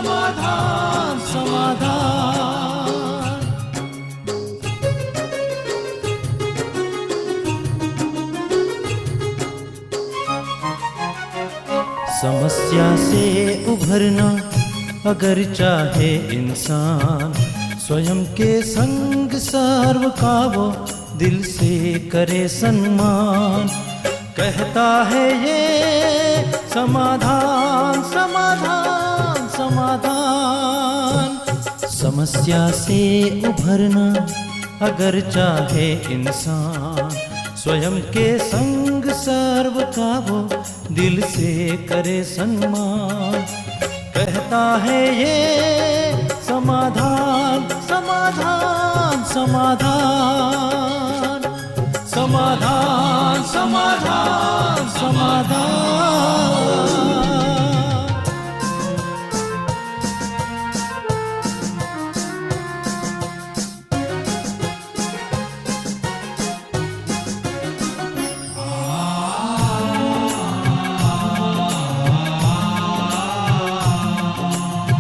समाधान समाधान। समस्या से उभरना अगर चाहे इंसान, स्वयं के संग सर्व का वो दिल से करे सम्मान। कहता है ये समाधान समाधान समाधान। समस्या से उभरना अगर चाहे इंसान, स्वयं के संग सर्व का वो दिल से करे सम्मान। कहता है ये समाधान समाधान समाधान। समाधान समाधान समाधान।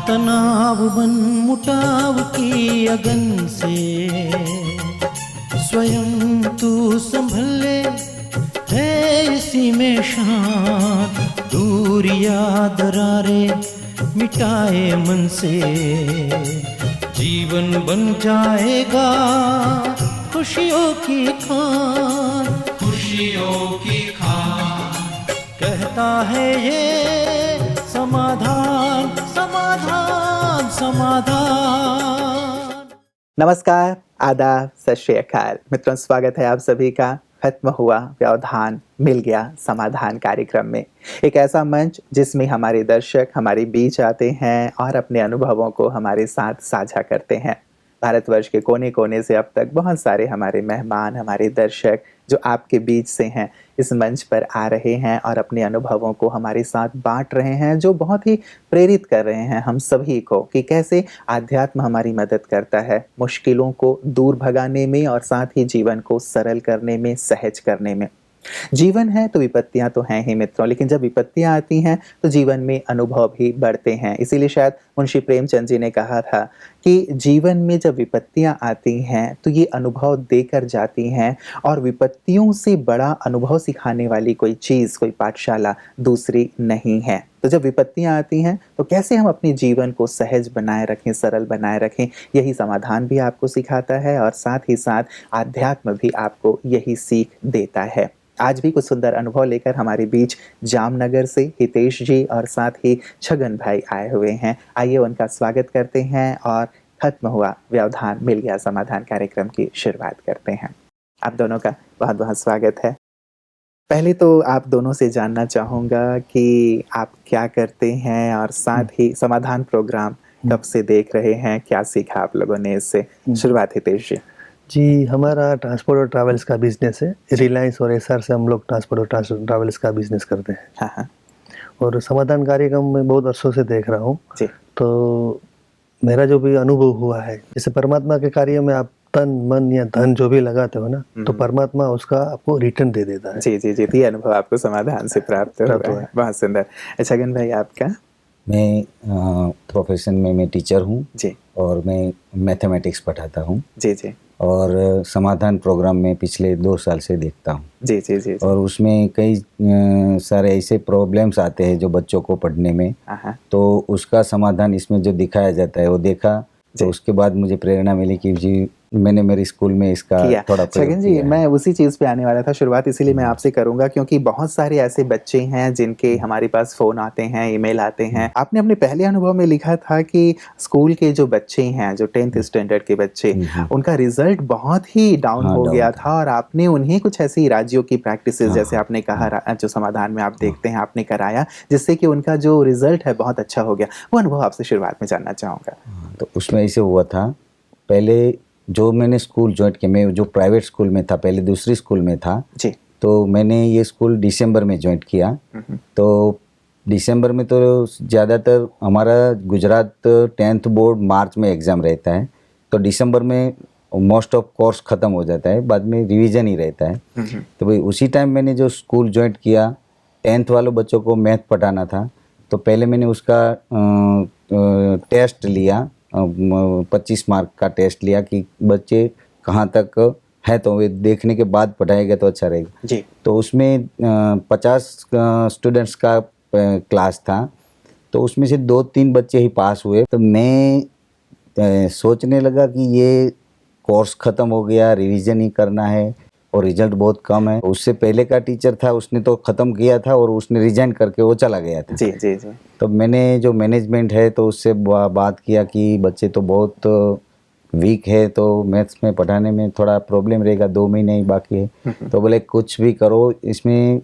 तनाव बन मुटाव की अगन से स्वयं तू संभल ले, है इसी में शान। दूरियां दरारे मिटाए मन से, जीवन बन जाएगा खुशियों की खान। खुशियों की खान। कहता है ये समाधान समाधान समाधान। नमस्कार, आदाब, सत श्री अकाल। मित्रों, स्वागत है आप सभी का खत्म हुआ व्यवधान मिल गया समाधान कार्यक्रम में। एक ऐसा मंच जिसमें हमारे दर्शक हमारे बीच आते हैं और अपने अनुभवों को हमारे साथ साझा करते हैं। भारतवर्ष के कोने कोने से अब तक बहुत सारे हमारे मेहमान, हमारे दर्शक जो आपके बीच से हैं, इस मंच पर आ रहे हैं और अपने अनुभवों को हमारे साथ बांट रहे हैं, जो बहुत ही प्रेरित कर रहे हैं हम सभी को कि कैसे आध्यात्म हमारी मदद करता है मुश्किलों को दूर भगाने में और साथ ही जीवन को सरल करने में, सहज करने में। जीवन है तो विपत्तियां तो हैं ही मित्रों, लेकिन जब विपत्तियां आती हैं तो जीवन में अनुभव भी बढ़ते हैं। इसीलिए शायद मुंशी प्रेमचंद जी ने कहा था कि जीवन में जब विपत्तियां आती हैं तो ये अनुभव देकर जाती हैं, और विपत्तियों से बड़ा अनुभव सिखाने वाली कोई चीज़, कोई पाठशाला दूसरी नहीं है। तो जब विपत्तियां आती हैं तो कैसे हम अपने जीवन को सहज बनाए रखें, सरल बनाए रखें, यही समाधान भी आपको सिखाता है और साथ ही साथ आध्यात्म भी आपको यही सीख देता है। आज भी कुछ सुंदर अनुभव लेकर हमारे बीच जामनगर से हितेश जी और साथ ही छगन भाई आए हुए हैं। आइए उनका स्वागत करते हैं और खत्म हुआ व्यवधान मिल गया समाधान कार्यक्रम की शुरुआत करते हैं। आप दोनों का बहुत बहुत स्वागत है। पहले तो आप दोनों से जानना चाहूँगा कि आप क्या करते हैं और साथ ही समाधान प्रोग्राम कब से देख रहे हैं, क्या सीखा आप लोगों ने इससे? शुरुआत हितेश जी। जी, हमारा ट्रांसपोर्ट और ट्रैवल्स का बिजनेस है। रिलायंस और एसआर से हम लोग ट्रांसपोर्ट और ट्रैवल्स का बिजनेस करते हैं। हाँ हाँ। और समाधान कार्यक्रम में बहुत वर्षों से देख रहा हूँ। जी। तो मेरा जो भी अनुभव हुआ है, जैसे परमात्मा के कार्य में आप तन मन या धन जो भी लगाते हो ना, तो परमात्मा उसका आपको रिटर्न दे देता है। जी जी जी, ये अनुभव आपको समाधान से प्राप्त हुआ है। बहुत सुंदर। छगन भाई, आपका? मैं प्रोफेशन में मैं टीचर हूँ जी, और मैं मैथमेटिक्स पढ़ाता हूँ जी जी, और समाधान प्रोग्राम में पिछले 2 साल से देखता हूँ जी जी जी, और उसमें कई सारे ऐसे प्रॉब्लम्स आते हैं जो बच्चों को पढ़ने में, तो उसका समाधान इसमें जो दिखाया जाता है वो देखा, तो उसके बाद मुझे प्रेरणा मिली कि जी मैंने मेरे स्कूल में इसका थोड़ा छगन जी, मैं उसी चीज़ पे आने वाला था शुरुआत, इसीलिए मैं आपसे करूंगा क्योंकि बहुत सारे ऐसे बच्चे हैं जिनके हमारे पास फ़ोन आते हैं, ईमेल आते हैं। आपने अपने पहले अनुभव में लिखा था कि स्कूल के जो बच्चे हैं, जो 10th स्टैंडर्ड के बच्चे, उनका रिजल्ट बहुत ही डाउन हो गया था, और आपने उन्हें कुछ ऐसी राज्यों की प्रैक्टिसेस, जैसे आपने कहा जो समाधान में आप देखते हैं, आपने कराया, जिससे कि उनका जो रिजल्ट है बहुत अच्छा हो गया। वो अनुभव आपसे शुरुआत में जानना चाहूँगा। तो उसमें ऐसे हुआ था, पहले जो मैंने स्कूल ज्वाइन किया, मैं जो प्राइवेट स्कूल में था, पहले दूसरी स्कूल में था जी, तो मैंने ये स्कूल दिसंबर में ज्वाइन किया। तो दिसंबर में तो ज़्यादातर हमारा गुजरात 10th बोर्ड मार्च में एग्ज़ाम रहता है, तो दिसंबर में मोस्ट ऑफ कोर्स ख़त्म हो जाता है, बाद में रिवीजन ही रहता है। तो भाई उसी टाइम मैंने जो स्कूल ज्वाइन किया, 10th वालों बच्चों को मैथ पढ़ाना था, तो पहले मैंने उसका टेस्ट लिया, 25 मार्क का टेस्ट लिया कि बच्चे कहाँ तक है, तो वे देखने के बाद पढ़ाएगा तो अच्छा रहेगा जी। तो उसमें 50 स्टूडेंट्स का क्लास था, तो उसमें से 2-3 बच्चे ही पास हुए। तो मैं सोचने लगा कि ये कोर्स ख़त्म हो गया, रिवीजन ही करना है और रिजल्ट बहुत कम है। उससे पहले का टीचर था, उसने तो ख़त्म किया था और उसने रिजाइन करके वो चला गया था। जी जी जी। तो मैंने जो मैनेजमेंट है तो उससे बात किया कि बच्चे तो बहुत वीक है, तो मैथ्स में पढ़ाने में थोड़ा प्रॉब्लम रहेगा, 2 महीने ही बाकी है। तो बोले कुछ भी करो। इसमें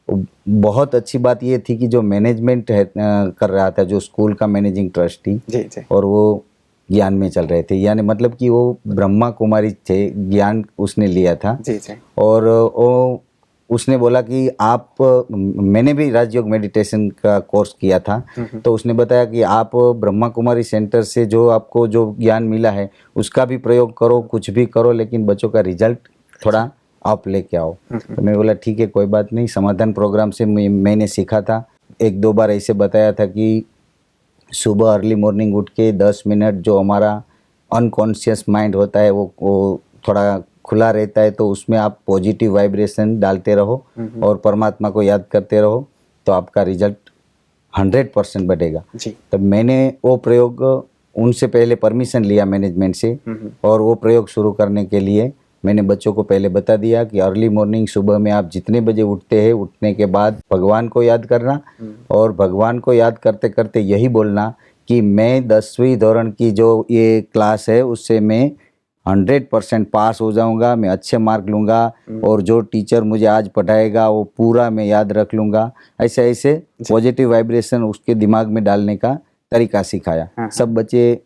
बहुत अच्छी बात ये थी कि जो मैनेजमेंट है कर रहा था, जो स्कूल का मैनेजिंग ट्रस्टी, जी जी। और वो ज्ञान में चल रहे थे, यानी मतलब कि वो ब्रह्मा कुमारी थे, ज्ञान उसने लिया था। जी जी। और वो उसने बोला कि आप, मैंने भी राजयोग मेडिटेशन का कोर्स किया था, तो उसने बताया कि आप ब्रह्मा कुमारी सेंटर से जो आपको जो ज्ञान मिला है उसका भी प्रयोग करो, कुछ भी करो, लेकिन बच्चों का रिजल्ट थोड़ा आप लेके आओ। तो मैं बोला ठीक है, कोई बात नहीं। समाधान प्रोग्राम से मैंने सीखा था। 1-2 बार ऐसे बताया था कि सुबह अर्ली मॉर्निंग उठ के 10 मिनट जो हमारा अनकॉन्शियस माइंड होता है वो थोड़ा खुला रहता है, तो उसमें आप पॉजिटिव वाइब्रेशन डालते रहो और परमात्मा को याद करते रहो, तो आपका रिजल्ट 100% बढ़ेगा। जी। तब मैंने वो प्रयोग उनसे पहले परमिशन लिया मैनेजमेंट से, और वो प्रयोग शुरू करने के लिए मैंने बच्चों को पहले बता दिया कि अर्ली मॉर्निंग सुबह में आप जितने बजे उठते हैं, उठने के बाद भगवान को याद करना, और भगवान को याद करते करते यही बोलना कि मैं 10वीं दौरान की जो ये क्लास है उससे मैं 100% पास हो जाऊंगा, मैं अच्छे मार्क लूँगा, और जो टीचर मुझे आज पढ़ाएगा वो पूरा मैं याद रख लूँगा। ऐसे ऐसे पॉजिटिव वाइब्रेशन उसके दिमाग में डालने का तरीका सिखाया। सब बच्चे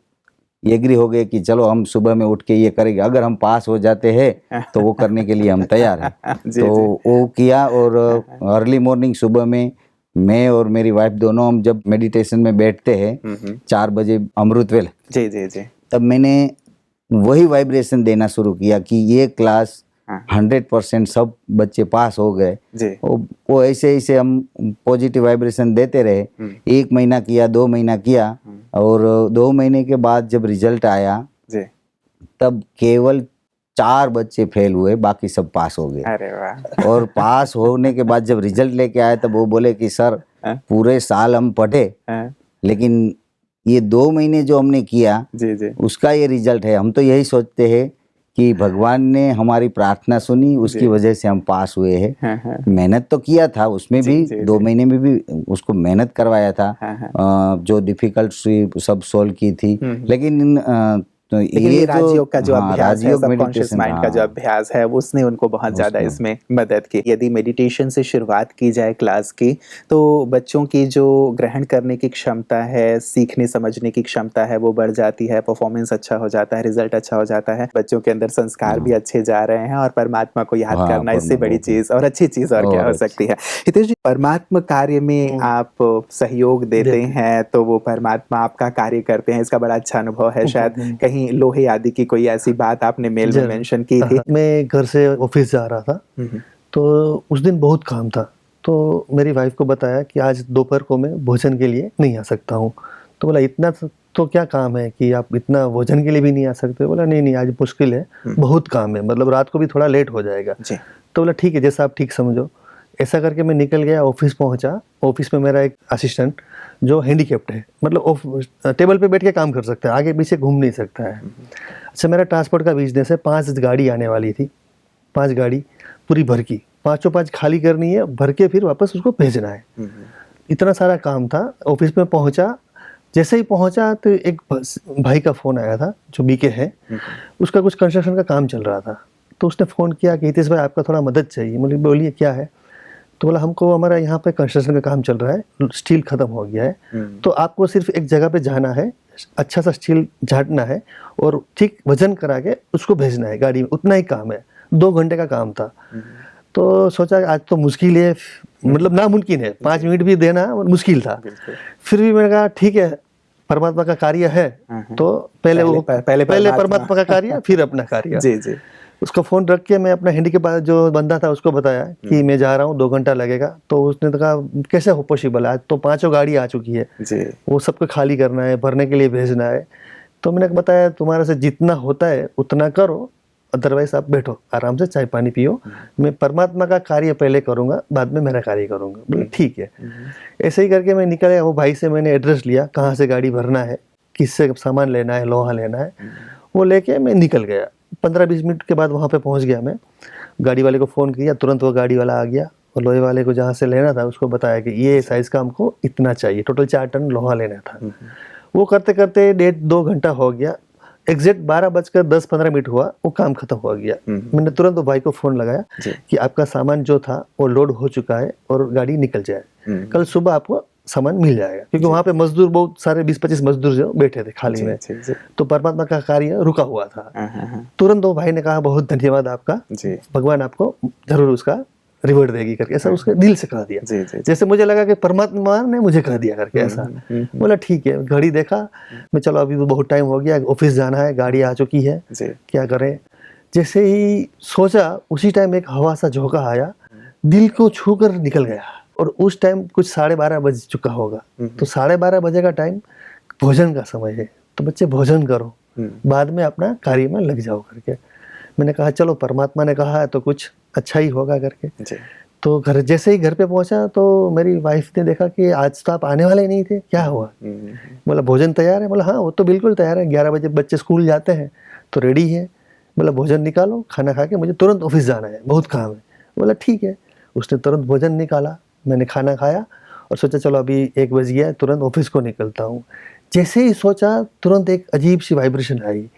एग्री हो गए कि चलो हम सुबह में उठ के ये करेंगे, अगर हम पास हो जाते हैं तो वो करने के लिए हम तैयार हैं। तो वो किया, और अर्ली मॉर्निंग सुबह में मैं और मेरी वाइफ दोनों हम जब मेडिटेशन में बैठते हैं 4 बजे अमृत वेले, जी जी जी। तब मैंने वही वाइब्रेशन देना शुरू किया कि ये क्लास 100% सब बच्चे पास हो गए। वो ऐसे ऐसे हम पॉजिटिव वाइब्रेशन देते रहे। 1 महीना किया, 2 महीना किया, और 2 महीने के बाद जब रिजल्ट आया तब केवल 4 बच्चे फेल हुए, बाकी सब पास हो गए। अरे वाह। और पास होने के बाद जब रिजल्ट लेके आए तब वो बोले कि सर पूरे साल हम पढ़े, लेकिन ये 2 महीने जो हमने किया जी जी। उसका ये रिजल्ट है। हम तो यही सोचते हैं कि भगवान ने हमारी प्रार्थना सुनी, उसकी वजह से हम पास हुए हैं। मेहनत तो किया था उसमें भी, 2 महीने में भी उसको मेहनत करवाया था, जो डिफिकल्ट सब सोल्व की थी, लेकिन तो ये राजयोग का जो अभ्यास है, सबकॉन्शियस माइंड का जो हाँ। अभ्यास है, उसने उनको बहुत ज़्यादा इसमें मदद की। यदि मेडिटेशन से शुरुआत की जाए क्लास की, तो बच्चों की जो ग्रहण करने की क्षमता है, सीखने समझने की क्षमता है, वो बढ़ जाती है, परफॉर्मेंस अच्छा हो जाता है, रिजल्ट अच्छा हो जाता है, बच्चों के अंदर संस्कार भी अच्छे जा रहे हैं, और परमात्मा को याद करना, इससे बड़ी चीज़ और अच्छी चीज़ और क्या हो सकती है। हितेश जी, परमात्मा कार्य में आप सहयोग देते हैं, तो वो परमात्मा आपका कार्य करते हैं, इसका बड़ा अच्छा अनुभव है। शायद कहीं लोहे आदि की कोई ऐसी बात आपने मेल में मेंशन की थी। मैं घर से ऑफिस जा रहा था, तो उस दिन बहुत काम था, तो मेरी वाइफ को बताया कि आज दोपहर को मैं भोजन के लिए नहीं आ सकता हूँ। तो बोला इतना तो क्या काम है कि आप इतना भोजन के लिए भी नहीं आ सकते? बोला नहीं नहीं, आज मुश्किल है, बहुत काम है, मतलब रात को भी थोड़ा लेट हो जाएगा। तो बोला ठीक है, जैसा आप ठीक समझो। ऐसा करके मैं निकल गया, ऑफिस पहुंचा। ऑफिस में मेरा एक असिस्टेंट जो हैंडीकैप्ड है, मतलब टेबल पे बैठ के काम कर सकता है, आगे पीछे घूम नहीं सकता है। अच्छा, मेरा ट्रांसपोर्ट का बिजनेस है, 5 गाड़ी आने वाली थी, 5 गाड़ी पूरी भर की, 5 खाली करनी है, भर के फिर वापस उसको भेजना है। इतना सारा काम था। ऑफिस में पहुंचा, जैसे ही पहुंचा तो एक भाई का फ़ोन आया था जो बीके है, उसका कुछ कंस्ट्रक्शन का काम चल रहा था। तो उसने फ़ोन किया कि हितेश भाई आपका थोड़ा मदद चाहिए। बोलिए क्या है? तो बोला हमको हमारा यहाँ पे कंस्ट्रक्शन का काम चल रहा है, स्टील ख़त्म हो गया है, तो आपको सिर्फ एक जगह पे जाना है, अच्छा सा स्टील झाड़ना है और ठीक वजन करा के उसको भेजना है गाड़ी में, उतना ही काम है। 2 घंटे का काम था। तो सोचा आज तो मुश्किल है, मतलब नामुमकिन है, 5 मिनट भी देना मुश्किल था। फिर भी मैंने कहा ठीक है, परमात्मा का कार्य है, तो पहले परमात्मा का कार्य, फिर अपना कार्य। जी जी। उसका फ़ोन रख के मैं अपना हैंडी के पास जो बंदा था उसको बताया कि मैं जा रहा हूँ, 2 घंटा लगेगा। तो उसने तो कहा कैसे हो पॉसिबल, आज तो 5 गाड़ी आ चुकी है, जी वो सबको खाली करना है, भरने के लिए भेजना है। तो मैंने बताया तुम्हारे से जितना होता है उतना करो, अदरवाइज आप बैठो आराम से, चाय पानी पियो, मैं परमात्मा का कार्य पहले करूँगा, बाद में मेरा कार्य करूँगा। बोले ठीक है। ऐसे ही करके मैं निकल गया। वो भाई से मैंने एड्रेस लिया कहाँ से गाड़ी भरना है, किससे सामान लेना है, लोहा लेना है, वो लेके मैं निकल गया। 15-20 मिनट के बाद वहाँ पे पहुँच गया मैं। गाड़ी वाले को फ़ोन किया, तुरंत वो गाड़ी वाला आ गया और लोहे वाले को जहाँ से लेना था उसको बताया कि ये साइज़ का हमको इतना चाहिए, टोटल 4 टन लोहा लेना था। वो करते करते 1.5-2 घंटा हो गया। एग्जैक्ट 12:10-15 हुआ, वो काम खत्म हो गया। मैंने तुरंत वो भाई को फ़ोन लगाया कि आपका सामान जो था वो लोड हो चुका है और गाड़ी निकल जाए, कल सुबह आपको सामान मिल जाएगा। क्योंकि वहाँ पे मजदूर बहुत सारे 20-25 मजदूर जो बैठे थे खाली में, तो परमात्मा का कार्य रुका हुआ था। तुरंत वो भाई ने कहा बहुत धन्यवाद आपका, भगवान आपको जरूर उसका रिवॉर्ड देगी करके, ऐसा उसके दिल से कह दिया। जैसे मुझे लगा कि परमात्मा ने मुझे कह दिया करके ऐसा। बोला ठीक है। घड़ी देखा मैं, चलो अभी तो बहुत टाइम हो गया, ऑफिस जाना है, गाड़ी आ चुकी है, क्या करें। जैसे ही सोचा उसी टाइम एक हवा सा झोंका आया, दिल को छू कर निकल गया। और उस टाइम कुछ 12:30 बज चुका होगा। तो 12:30 बजे का टाइम भोजन का समय है, तो बच्चे भोजन करो, बाद में अपना कार्य में लग जाओ करके। मैंने कहा चलो परमात्मा ने कहा है तो कुछ अच्छा ही होगा करके। तो जैसे ही घर पे पहुंचा तो मेरी वाइफ ने देखा कि आज तो आप आने वाले नहीं थे, क्या हुआ। बोला भोजन तैयार है। बोला हाँ वो तो बिल्कुल तैयार है, 11 बजे बच्चे स्कूल जाते हैं तो रेडी है। बोला भोजन निकालो, खाना खा के मुझे तुरंत ऑफिस जाना है, बहुत काम है। बोला ठीक है। उसने तुरंत भोजन निकाला, मैंने खाना खाया और सोचा चलो अभी 1 बज गया है, तुरंत ऑफिस को निकलता हूँ। जैसे ही सोचा तुरंत एक अजीब सी वाइब्रेशन आई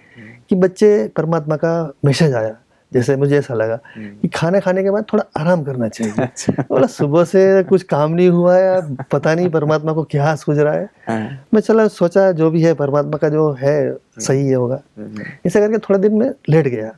कि बच्चे परमात्मा का मैसेज आया। जैसे मुझे ऐसा लगा कि खाना खाने के बाद थोड़ा आराम करना चाहिए। बोला सुबह से कुछ काम नहीं हुआ है, पता नहीं परमात्मा को क्या सूझ रहा है। मैं चला सोचा जो भी है परमात्मा का जो है सही है होगा। ऐसा करके थोड़ा दिन में लेट गया।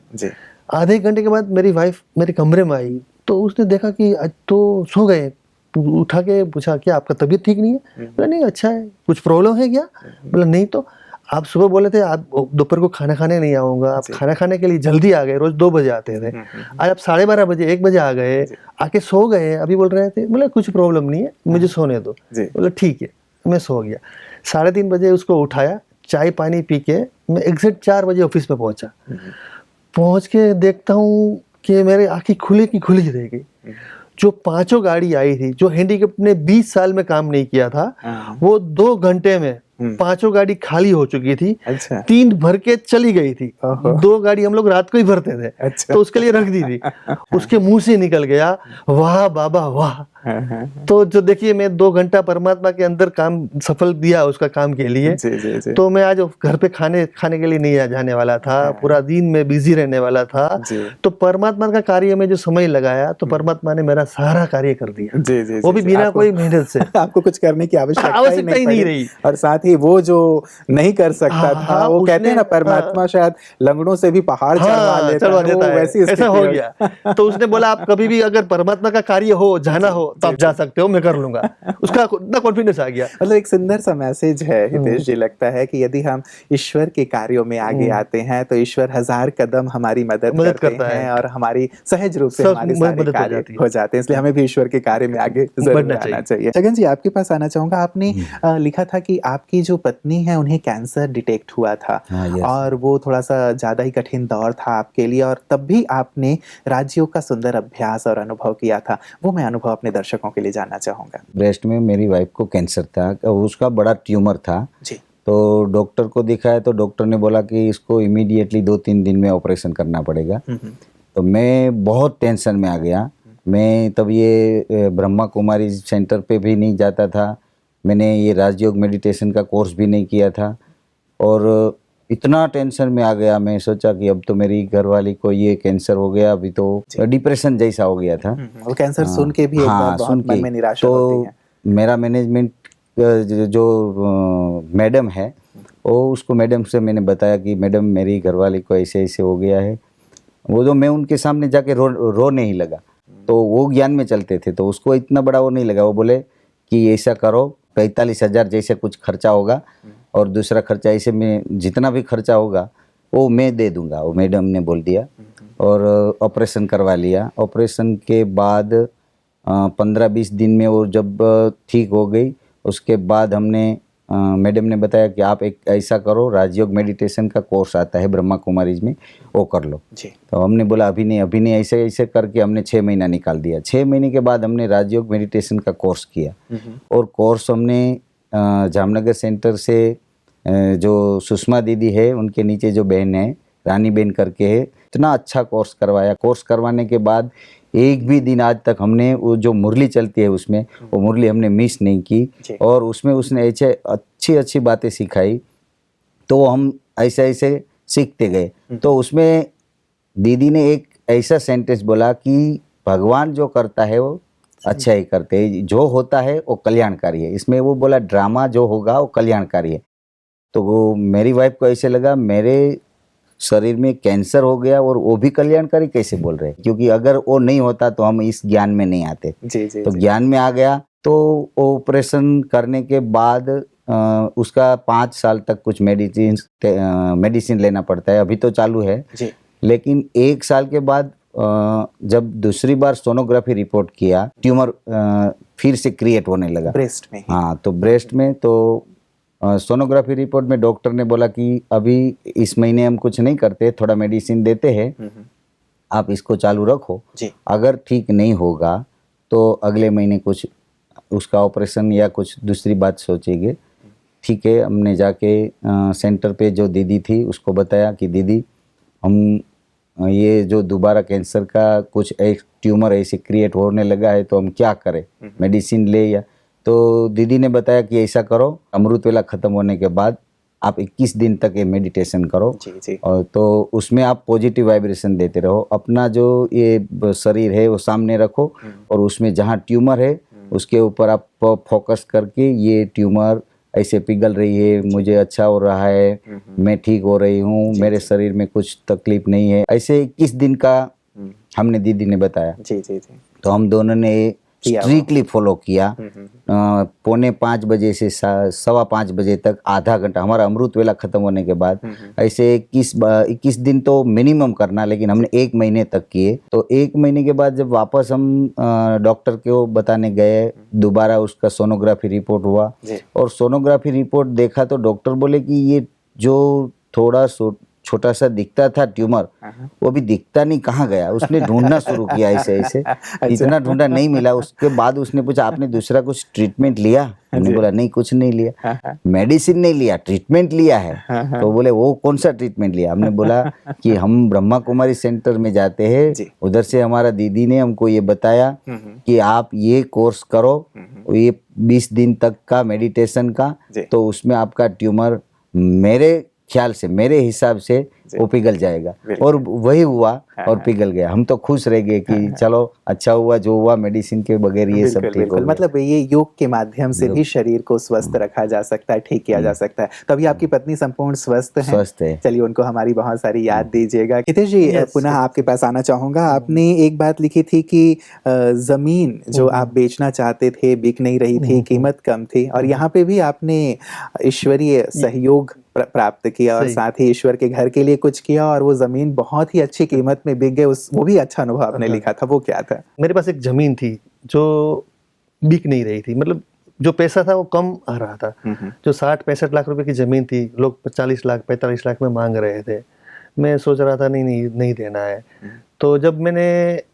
आधे घंटे के बाद मेरी वाइफ मेरे कमरे में आई तो उसने देखा कि आज तो सो गए। उठा के पूछा क्या आपका तबीयत ठीक नहीं है। बोला नहीं अच्छा है, कुछ प्रॉब्लम है क्या। बोला नहीं तो आप सुबह बोले थे आप दोपहर को खाना खाने नहीं आऊंगा, आप खाना खाने के लिए जल्दी आ गए, रोज 2 बजे आते थे, आज आप 12:30 बजे 1 बजे आ गए, आके सो गए, अभी बोल रहे थे। बोला कुछ प्रॉब्लम नहीं है, मुझे सोने दो। बोला ठीक है। मैं सो गया। 3:30 बजे उसको उठाया, चाय पानी पी के मैं एग्जैक्ट 4 बजे ऑफिस में पहुंचा। पहुंच के देखता हूँ कि मेरी आंखें खुली की खुली रह गई। जो 5 गाड़ी आई थी, जो हैंडीकैप ने 20 साल में काम नहीं किया था, वो 2 घंटे में 5 गाड़ी खाली हो चुकी थी। 3 भर के चली गई थी। 2 गाड़ी हम लोग रात को ही भरते थे, तो उसके लिए रख दी थी। उसके मुंह से निकल गया वाह बाबा वाह। तो जो देखिए मैं 2 घंटा परमात्मा के अंदर काम सफल दिया उसका काम के लिए। तो मैं आज घर पे खाने के लिए नहीं जाने वाला था, पूरा दिन में बिजी रहने वाला था। तो परमात्मा का कार्य में जो समय लगाया तो परमात्मा ने मेरा सारा कार्य कर दिया, वो भी बिना कोई मेहनत से। आपको कुछ करने की आवश्यकता ही नहीं रही। और साथ ही वो जो नहीं कर सकता था, वो कहते हैं ना परमात्मा शायद लंगड़ों से भी पहाड़ चढ़वा देता है, वैसी ऐसा हो गया। तो उसने बोला आप कभी भी अगर परमात्मा का कार्य हो, जाना हो तो आप जा सकते हो, मैं कर लूंगा। उसका इतना कॉन्फिडेंस आ गया। मतलब एक सुंदर सा मैसेज है हितेश जी। लगता है कि यदि हम ईश्वर के कार्यों में आगे आते हैं तो ईश्वर 1000 कदम हमारी मदद करते हैं और हमारी सहज रूप से हमारे सारे कार्य हो जाते हैं। इसलिए हमें भी ईश्वर के कार्य में आगे जरूर आना चाहिए। छगन जी आपके पास आना चाहूंगा। आपने लिखा था कि आपकी जो पत्नी है उन्हें कैंसर डिटेक्ट हुआ था और वो थोड़ा सा ज्यादा ही कठिन दौर था आपके लिए, और तब भी आपने राजयोग का सुंदर अभ्यास और अनुभव किया था। वो मैं अनुभव अपने दर्शकों के लिए जानना चाहूंगा। ब्रेस्ट में मेरी वाइफ को कैंसर था, उसका बड़ा ट्यूमर था जी। तो डॉक्टर को दिखाया तो डॉक्टर ने बोला कि इसको इमीडिएटली 2-3 दिन में ऑपरेशन करना पड़ेगा। तो मैं बहुत टेंशन में आ गया। मैं तब ये ब्रह्मा कुमारी सेंटर पे भी नहीं जाता था, मैंने ये राजयोग मेडिटेशन का कोर्स भी नहीं किया था, और इतना टेंशन में आ गया। मैं सोचा कि अब तो मेरी घरवाली को ये कैंसर हो गया, अभी तो डिप्रेशन जैसा हो गया था। वो कैंसर सुन के भी एक बार बहुत मन में निराशा होती है। मेरा मैनेजमेंट जो मैडम है, वो उसको मैडम से मैंने बताया कि मैडम मेरी घरवाली को ऐसे ऐसे हो गया है। वो जो मैं उनके सामने जाके रो नहीं लगा, तो वो ज्ञान में चलते थे, तो उसको इतना बड़ा वो नहीं लगा। वो बोले कि ऐसा करो, 45,000 जैसे कुछ खर्चा होगा और दूसरा खर्चा ऐसे में जितना भी खर्चा होगा वो मैं दे दूंगा। वो मैडम ने बोल दिया। और ऑपरेशन करवा लिया। ऑपरेशन के बाद 15-20 दिन में वो जब ठीक हो गई, उसके बाद हमने मैडम ने बताया कि आप एक ऐसा करो, राजयोग मेडिटेशन का कोर्स आता है ब्रह्मा कुमारीज में, वो कर लो जी। तो हमने बोला अभी नहीं, ऐसे ऐसे करके हमने 6 महीना निकाल दिया। 6 महीने के बाद हमने राजयोग मेडिटेशन का कोर्स किया और कोर्स हमने जामनगर सेंटर से जो सुषमा दीदी है उनके नीचे जो बहन है रानी बहन करके है, इतना अच्छा कोर्स करवाया। कोर्स करवाने के बाद एक भी दिन आज तक हमने वो जो मुरली चलती है उसमें वो मुरली हमने मिस नहीं की और उसमें उसने ऐसे अच्छी बातें सिखाई, तो हम ऐसे ऐसे सीखते गए। तो उसमें दीदी ने एक ऐसा सेंटेंस बोला कि भगवान जो करता है वो अच्छा ही करते हैं, जो होता है वो कल्याणकारी है। इसमें वो बोला ड्रामा जो होगा वो कल्याणकारी है। तो वो मेरी वाइफ को ऐसे लगा मेरे शरीर में कैंसर हो गया और वो भी कल्याणकारी कैसे बोल रहे हैं, क्योंकि अगर वो नहीं होता तो हम इस ज्ञान में नहीं आते। तो ज्ञान में आ गया। तो ऑपरेशन करने के बाद उसका 5 साल तक कुछ मेडिसिन लेना पड़ता है, अभी तो चालू है जी। लेकिन 1 साल के बाद जब दूसरी बार सोनोग्राफी रिपोर्ट किया, ट्यूमर फिर से क्रिएट होने लगा ब्रेस्ट में। हाँ, तो ब्रेस्ट में तो सोनोग्राफी रिपोर्ट में डॉक्टर ने बोला कि अभी इस महीने हम कुछ नहीं करते, थोड़ा मेडिसिन देते हैं, आप इसको चालू रखो जी। अगर ठीक नहीं होगा तो अगले महीने कुछ उसका ऑपरेशन या कुछ दूसरी बात सोचेंगे। ठीक है, हमने जाके सेंटर पे जो दीदी थी उसको बताया कि दीदी हम ये जो दोबारा कैंसर का कुछ एक ट्यूमर ऐसे क्रिएट होने लगा है तो हम क्या करें, मेडिसिन ले या। तो दीदी ने बताया कि ऐसा करो, अमृत वेला ख़त्म होने के बाद आप 21 दिन तक ये मेडिटेशन करो जी। और तो उसमें आप पॉजिटिव वाइब्रेशन देते रहो, अपना जो ये शरीर है वो सामने रखो और उसमें जहाँ ट्यूमर है उसके ऊपर आप फोकस करके ये ट्यूमर ऐसे पिघल रही है, मुझे अच्छा हो रहा है, मैं ठीक हो रही हूँ, मेरे शरीर में कुछ तकलीफ नहीं है, ऐसे 21 दिन का हमने दीदी ने बताया जी। तो हम दोनों ने स्ट्रिक्टली फॉलो किया। 4:45 बजे से 5:15 बजे तक आधा घंटा, हमारा अमृत वेला खत्म होने के बाद ऐसे 21 दिन तो मिनिमम करना, लेकिन हमने 1 महीने तक किए। तो 1 महीने के बाद जब वापस हम डॉक्टर को बताने गए, दोबारा उसका सोनोग्राफी रिपोर्ट हुआ और सोनोग्राफी रिपोर्ट देखा तो डॉक्टर बोले कि ये जो थोड़ा छोटा सा दिखता था ट्यूमर, वो भी दिखता नहीं, कहाँ गया। उसने ढूंढना शुरू किया ऐसे ऐसे, इतना ढूंढा नहीं मिला। उसके बाद उसने पूछा आपने दूसरा कुछ ट्रीटमेंट लिया? हमने बोला नहीं, कुछ नहीं लिया। मेडिसिन नहीं लिया, ट्रीटमेंट लिया है। तो बोले वो कौन सा ट्रीटमेंट लिया? हमने बोला कि हम ब्रह्मा कुमारी सेंटर में जाते हैं, उधर से हमारा दीदी ने हमको ये बताया कि आप ये कोर्स करो, ये 20 दिन तक का मेडिटेशन का, तो उसमें आपका ट्यूमर मेरे ख्याल से, मेरे हिसाब से वो पिघल जाएगा। और वही हुआ और पिघल गया। हम तो खुश रह गए कि चलो अच्छा हुआ जो हुआ, मेडिसिन के बगैर ये सब ठीक हो गया। मतलब ये योग के माध्यम से भी शरीर को स्वस्थ रखा जा सकता है, ठीक किया जा सकता है। तभी आपकी पत्नी संपूर्ण स्वस्थ है। चलिए उनको हमारी बहुत सारी याद दीजिएगा। हितेश जी, पुनः आपके पास आना चाहूंगा। आपने एक बात लिखी थी कि जमीन जो आप बेचना चाहते थे बिक नहीं रही थी, कीमत कम थी, और यहाँ पे भी आपने ईश्वरीय सहयोग प्राप्त किया और साथ ही ईश्वर के घर के लिए कुछ किया और वो जमीन बहुत ही अच्छी कीमत में बिक गई। वो भी अच्छा अनुभव आपने लिखा था, वो क्या था? मेरे पास एक जमीन थी जो बिक नहीं रही थी, मतलब जो पैसा था वो कम आ रहा था। जो 60-65 लाख रुपए की जमीन थी, लोग 40 लाख 45 लाख में मांग रहे थे। मैं सोच रहा था नहीं देना है। तो जब मैंने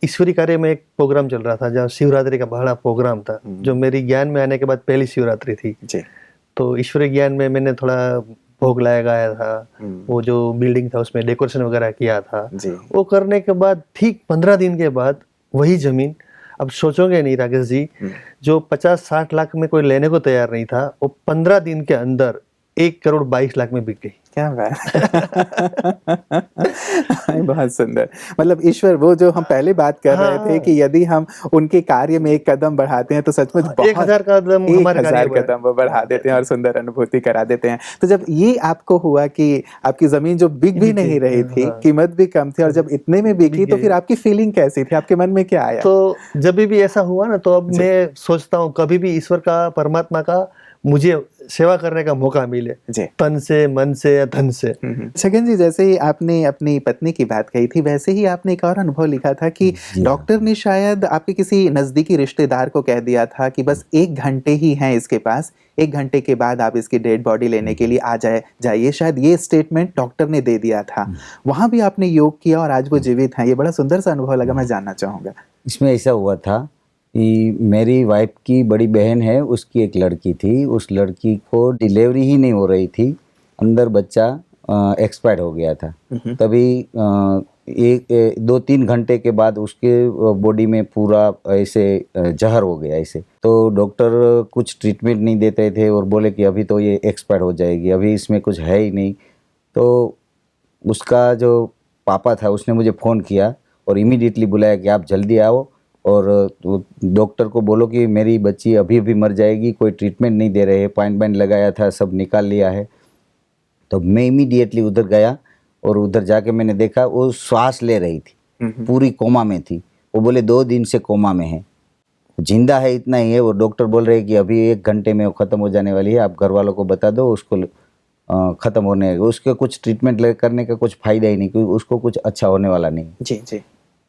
ईश्वरी कार्य में एक प्रोग्राम चल रहा था जहाँ शिवरात्रि का बड़ा प्रोग्राम था, जो मेरी ज्ञान में आने के बाद पहली शिवरात्रि थी। तो ईश्वरी ज्ञान में मैंने थोड़ा भोग लगाया था, वो जो बिल्डिंग था उसमें डेकोरेशन वगैरह किया था। वो करने के बाद ठीक 15 दिन के बाद वही जमीन, अब सोचोगे नहीं राकेश जी, जो 50-60 लाख में कोई लेने को तैयार नहीं था, वो 15 दिन के अंदर 1,22,00,000 में बिक गई। क्या बात बहुत सुंदर। मतलब ईश्वर, वो जो हम पहले बात कर रहे थे कि यदि हम उनके कार्य में एक कदम बढ़ाते हैं तो सचमुच 1000 कदम वो बढ़ा देते हैं और सुंदर अनुभूति करा देते हैं। तो जब ये आपको हुआ कि आपकी जमीन जो बिक भी नहीं रही थी, कीमत भी कम थी, और जब इतने में बिकी तो फिर आपकी फीलिंग कैसी थी? आपके मन में क्या आया? तो जब भी ऐसा हुआ ना, तो अब मैं सोचता हूँ कभी भी ईश्वर का, परमात्मा का मुझे सेवा करने का मौका मिले, जी। तन से, मन से या धन से। छगन जी, जैसे ही आपने अपनी पत्नी की बात कही थी, वैसे ही आपने एक और अनुभव लिखा था कि जी डॉक्टर ने शायद आपके किसी नजदीकी रिश्तेदार को कह दिया था कि बस 1 घंटे ही हैं इसके पास, 1 घंटे के बाद आप इसकी डेड बॉडी लेने के लिए आ जाइए। शायद ये स्टेटमेंट डॉक्टर ने दे दिया था। वहां भी आपने योग किया और आज वो जीवित हैं। ये बड़ा सुंदर सा अनुभव लगा, मैं जानना चाहूंगा। इसमें ऐसा हुआ था कि मेरी वाइफ की बड़ी बहन है, उसकी एक लड़की थी। उस लड़की को डिलीवरी ही नहीं हो रही थी, अंदर बच्चा एक्सपायर हो गया था। तभी 2-3 घंटे के बाद उसके बॉडी में पूरा ऐसे जहर हो गया ऐसे। तो डॉक्टर कुछ ट्रीटमेंट नहीं देते थे और बोले कि अभी तो ये एक्सपायर हो जाएगी, अभी इसमें कुछ है ही नहीं। तो उसका जो पापा था उसने मुझे फ़ोन किया और इमीडिएटली बुलाया कि आप जल्दी आओ और डॉक्टर को बोलो कि मेरी बच्ची अभी अभी मर जाएगी, कोई ट्रीटमेंट नहीं दे रहे हैं, पॉइंट लगाया था, सब निकाल लिया है। तो मैं इमीडिएटली उधर गया और उधर जाके मैंने देखा वो श्वास ले रही थी, पूरी कोमा में थी। वो बोले 2 दिन से कोमा में है, जिंदा है इतना ही है। वो डॉक्टर बोल रहे हैं कि अभी 1 घंटे में वो ख़त्म हो जाने वाली है, आप घर वालों को बता दो, उसको ख़त्म होने, उसके कुछ ट्रीटमेंट करने का कुछ फ़ायदा ही नहीं, क्योंकि उसको कुछ अच्छा होने वाला नहीं। जी जी।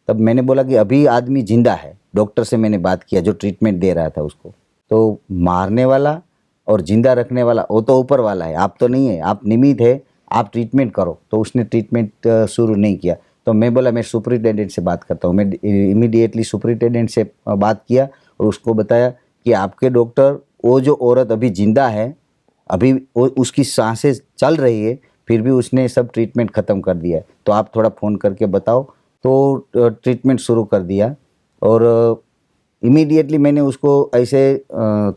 तब मैंने बोला कि अभी आदमी जिंदा है। डॉक्टर से मैंने बात किया जो ट्रीटमेंट दे रहा था उसको, तो मारने वाला और जिंदा रखने वाला वो तो ऊपर वाला है, आप तो नहीं है, आप निमित्त है, आप ट्रीटमेंट करो। तो उसने ट्रीटमेंट शुरू नहीं किया। तो मैं बोला मैं सुपरिटेंडेंट से बात करता हूँ। मैं इमीडिएटली सुपरिटेंडेंट से बात किया और उसको बताया कि आपके डॉक्टर, वो जो औरत अभी जिंदा है, अभी वो उसकी सांसें चल रही है, फिर भी उसने सब ट्रीटमेंट ख़त्म कर दिया है, तो आप थोड़ा फ़ोन करके बताओ। तो ट्रीटमेंट शुरू कर दिया और इमीडिएटली मैंने उसको ऐसे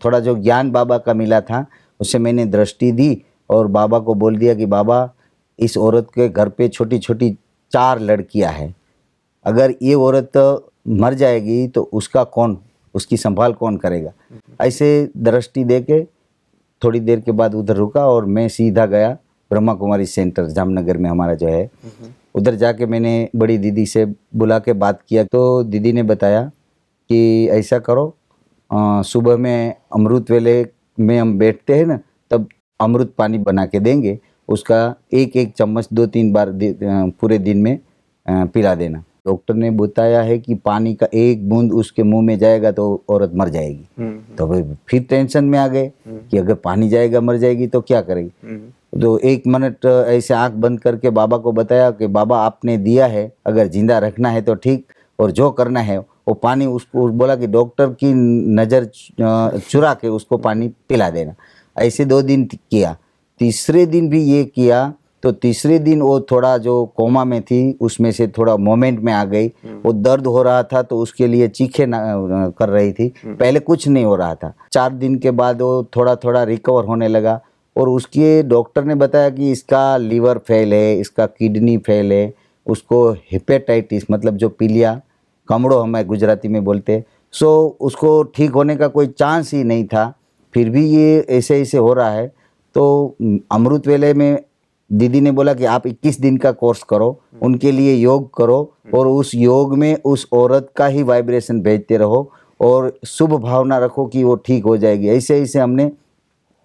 थोड़ा जो ज्ञान बाबा का मिला था उससे मैंने दृष्टि दी और बाबा को बोल दिया कि बाबा, इस औरत के घर पे छोटी छोटी 4 लड़कियां हैं, अगर ये औरत मर जाएगी तो उसकी संभाल कौन करेगा। ऐसे दृष्टि दे के थोड़ी देर के बाद उधर रुका और मैं सीधा गया ब्रह्मा कुमारी सेंटर जामनगर में हमारा जो है, उधर जाके मैंने बड़ी दीदी से बुला के बात किया। तो दीदी ने बताया कि ऐसा करो, सुबह में अमृत वेले में हम बैठते हैं ना, तब अमृत पानी बना के देंगे, उसका 1-1 चम्मच 2-3 बार पूरे दिन में पिला देना। डॉक्टर ने बताया है कि पानी का 1 बूंद उसके मुंह में जाएगा तो औरत मर जाएगी। तो भाई फिर टेंशन में आ गए कि अगर पानी जाएगा मर जाएगी तो क्या करेगी। तो 1 मिनट ऐसे आंख बंद करके बाबा को बताया कि बाबा आपने दिया है, अगर जिंदा रखना है तो ठीक, और जो करना है वो पानी, उसको बोला कि डॉक्टर की नज़र चुरा के उसको पानी पिला देना। ऐसे 2 दिन किया। तीसरे दिन भी ये किया तो तीसरे दिन वो थोड़ा जो कोमा में थी उसमें से थोड़ा मोमेंट में आ गई, वो दर्द हो रहा था तो उसके लिए चीखे कर रही थी, पहले कुछ नहीं हो रहा था। 4 दिन के बाद वो थोड़ा थोड़ा रिकवर होने लगा और उसके डॉक्टर ने बताया कि इसका लीवर फेल है, इसका किडनी फेल है, उसको हेपेटाइटिस मतलब जो पीलिया कमड़ो हमें गुजराती में बोलते, सो उसको ठीक होने का कोई चांस ही नहीं था, फिर भी ये ऐसे ऐसे हो रहा है। तो अमृत वेले में दीदी ने बोला कि आप 21 दिन का कोर्स करो, उनके लिए योग करो और उस योग में उस औरत का ही वाइब्रेशन भेजते रहो और शुभ भावना रखो कि वो ठीक हो जाएगी। ऐसे ऐसे हमने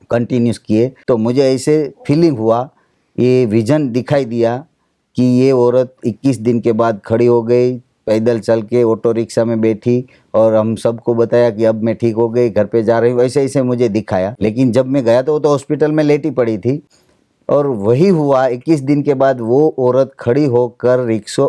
कंटिन्यूस किए। तो मुझे ऐसे फीलिंग हुआ, ये विजन दिखाई दिया कि ये औरत 21 दिन के बाद खड़ी हो गई, पैदल चल के ऑटो रिक्शा में बैठी और हम सबको बताया कि अब मैं ठीक हो गई, घर पे जा रही हूँ, ऐसे ऐसे मुझे दिखाया। लेकिन जब मैं गया तो वो तो हॉस्पिटल में लेटी पड़ी थी और वही हुआ 21 दिन के बाद वो औरत खड़ी होकर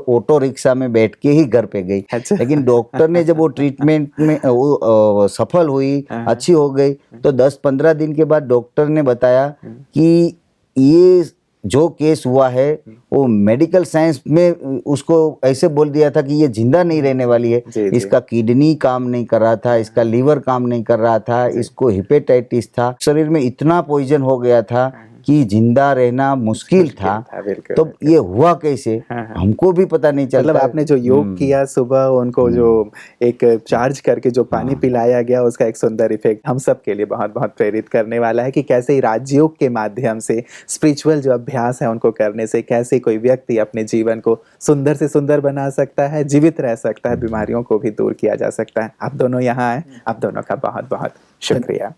ऑटो रिक्शा में बैठ के ही घर पे गई। अच्छा। लेकिन डॉक्टर ने जब वो ट्रीटमेंट में वो सफल हुई, अच्छी हो गई, तो 10-15 दिन के बाद डॉक्टर ने बताया कि ये जो केस हुआ है वो मेडिकल साइंस में उसको ऐसे बोल दिया था कि ये जिंदा नहीं रहने वाली है। जी, जी। इसका किडनी काम नहीं कर रहा था, इसका लीवर काम नहीं कर रहा था, इसको हेपेटाइटिस था, शरीर में इतना पॉइजन हो गया था कि जिंदा रहना मुश्किल था। बिल्कुल। तो ये हुआ कैसे, हमको भी पता नहीं चलता। मतलब आपने जो योग किया सुबह, उनको जो एक चार्ज करके जो पानी पिलाया गया, उसका एक सुंदर इफेक्ट हम सब के लिए बहुत बहुत प्रेरित करने वाला है कि कैसे राजयोग के माध्यम से स्पिरिचुअल जो अभ्यास है उनको करने से कैसे कोई व्यक्ति अपने जीवन को सुंदर से सुंदर बना सकता है, जीवित रह सकता है, बीमारियों को भी दूर किया जा सकता है। आप दोनों यहाँ आए, आप दोनों का बहुत बहुत शुक्रिया।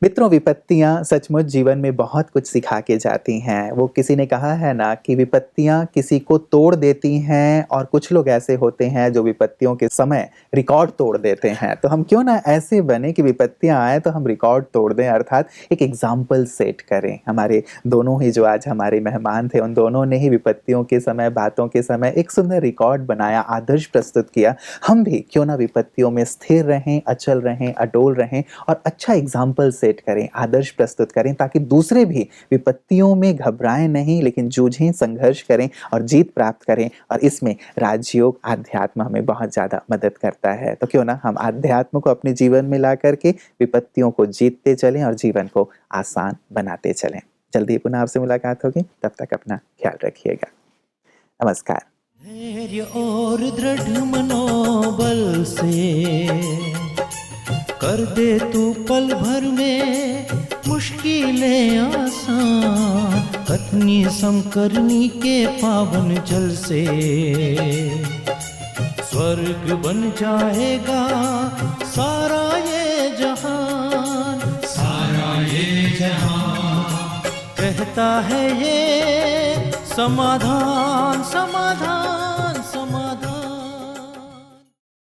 मित्रों, विपत्तियां सचमुच जीवन में बहुत कुछ सिखा के जाती हैं। वो किसी ने कहा है ना कि विपत्तियां किसी को तोड़ देती हैं और कुछ लोग ऐसे होते हैं जो विपत्तियों के समय रिकॉर्ड तोड़ देते हैं। तो हम क्यों ना ऐसे बने कि विपत्तियां आए तो हम रिकॉर्ड तोड़ दें, अर्थात एक एग्जाम्पल सेट करें। हमारे दोनों ही जो आज हमारे मेहमान थे, उन दोनों ने ही विपत्तियों के समय, बातों के समय एक सुंदर रिकॉर्ड बनाया, आदर्श प्रस्तुत किया। हम भी क्यों ना विपत्तियों में स्थिर रहें, अचल रहें, अडोल रहें और अच्छा एग्जाम्पल सेट करें, आदर्श प्रस्तुत करें, ताकि दूसरे भी विपत्तियों में घबराएं नहीं, लेकिन जूझें, संघर्ष करें और जीत प्राप्त करें। और इसमें राजयोग, आध्यात्म हमें बहुत ज़्यादा मदद करता है। तो क्यों ना हम आध्यात्म को अपने जीवन में ला करके विपत्तियों को जीतते चलें और जीवन को आसान बनाते चलें। जल्दी पुनः आपसे मुलाकात होगी, तब तक अपना ख्याल रखिएगा। नमस्कार। धैर्य और दृढ़ मनोबल से कर दे तू पल भर में मुश्किलें आसान, कथनी समकरनी के पावन जल से स्वर्ग बन जाएगा सारा ये जहान, सारा ये जहान। कहता है ये समाधान, समाधान।